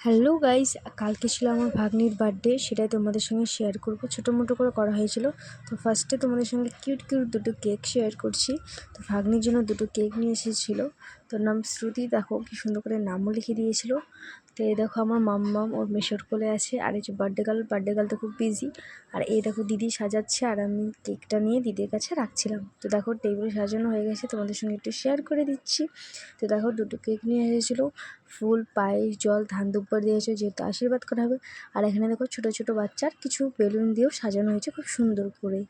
Hello guys, কালকে ছিল আমার ভাগ্নির বার্থডে, সেটাই তোমাদের সঙ্গে শেয়ার করব। ছোটো মোটো করে করা হয়েছিল। তো ফার্স্টে তোমাদের সঙ্গে কিউট দুটো কেক শেয়ার করছি। তো ভাগ্নির জন্য দুটো কেক নিয়ে এসেছিলো। তোর নাম শ্রুতি, দেখো কি সুন্দর করে নামও লিখে দিয়েছিল। তো এই দেখো আমার মাম্মাম ওর মেশোর কোলে আছে, আর এই যে বার্থডে গার্ল তো খুব বিজি। আর এই দেখো দিদি সাজাচ্ছে, আর আমি কেকটা নিয়ে দিদির কাছে রাখছিলাম। তো দেখো টেবিল সাজানো হয়ে গেছে, তোমাদের সঙ্গে একটু শেয়ার করে দিচ্ছি। তো দেখো দুটো কেক নিয়ে এসেছিলো, ফুল, পায়েস, জল, ধান দুব্বর দিয়েছে যেহেতু আশীর্বাদ করা হবে। আর এখানে দেখো ছোটো ছোটো বাচ্চার কিছু বেলুন দিয়েও সাজানো হয়েছে খুব সুন্দর করে।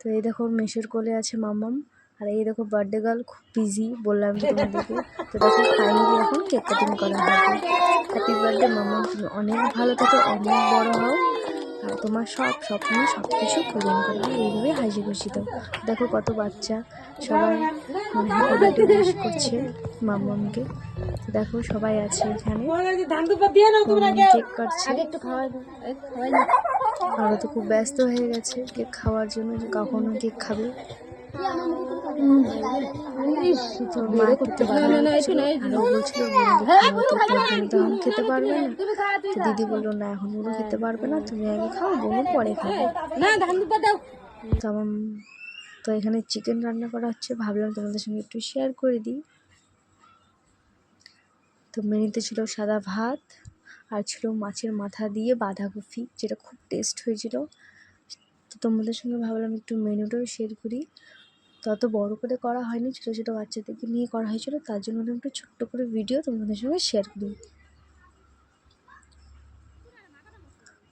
তো এই দেখো মেশোর কোলে আছে মাম্মাম, আর এই দেখো বার্থডে গার্ল খুব বিজি, বললাম তো তোমাদেরকে। তো দেখো ফাইনালি এখন কেক কাটিং করা হবে। হ্যাপি বার্থডে মাম্মাম, তুমি অনেক ভালো থাকো, অনেক বড় হও, আর তোমার সব স্বপ্ন সব কিছু পূরণ করো, এইভাবে হাসি খুশি দাও। দেখো কত বাচ্চা সবাই হ্যাপি বার্থডে উইশ করছে মাম্মামকে। দেখো সবাই আছে এখানে, কেক কাটছে। আরও তো খুব ব্যস্ত হয়ে গেছে কেক খাওয়ার জন্য, যে কখন কেক খাবে। তখন খেতে পারবে না, তো দিদি বললো না এখন ওরা খেতে পারবে না, তুমি আগে খাও, বোনও পরে খাবে। তো এখানে চিকেন রান্না করা হচ্ছে, ভাবলাম তোমাদের সঙ্গে একটু শেয়ার করে দিই। তো মেনুতে ছিল সাদা ভাত, আর ছিল মাছের মাথা দিয়ে বাঁধাকপি, যেটা খুব টেস্ট হয়েছিল। তো তোমাদের সঙ্গে ভাবলাম একটু মেনুটাও শেয়ার করি। তো অত বড়ো করে করা হয়নি, ছোটো ছোটো বাচ্চাদেরকে নিয়ে করা হয়েছিল, তার জন্য একটু ছোট্ট করে ভিডিও তোমাদের সঙ্গে শেয়ার করি।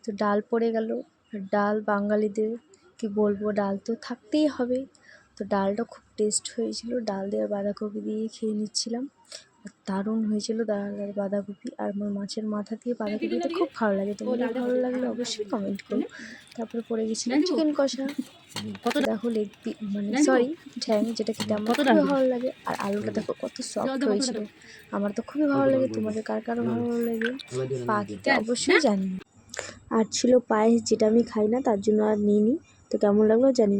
তো ডাল পড়ে গেল, ডাল বাঙালিদের কি বলবো, ডাল তো থাকতেই হবে। তো ডালটা খুব টেস্ট হয়েছিল, ডাল দিয়ে আর বাঁধাকপি দিয়ে খেয়ে নিচ্ছিলাম, দারুণ হয়েছিল ডাল আর বাঁধাকপি। আর আমার মাছের মাথা দিয়ে বাঁধাকপিটা খুব ভালো লাগে, তোমাদের ভালো লাগলে অবশ্যই কমেন্ট করো। তারপরে পড়ে গেছিলাম চিকেন কষা, দেখো লেগ পিস সরি ঠ্যাং, যেটা খেতে আমার খুবই ভালো লাগে। আর আলুটা দেখো কত সফট হয়েছিল, আমার তো খুবই ভালো লাগে, তোমাদের কার কারো ভালো লাগে পা খেতে অবশ্যই জানি। আর ছিল পায়েস, যেটা আমি খাই না, তার জন্য আর নিইনি। তো কেমন লাগলো জানি।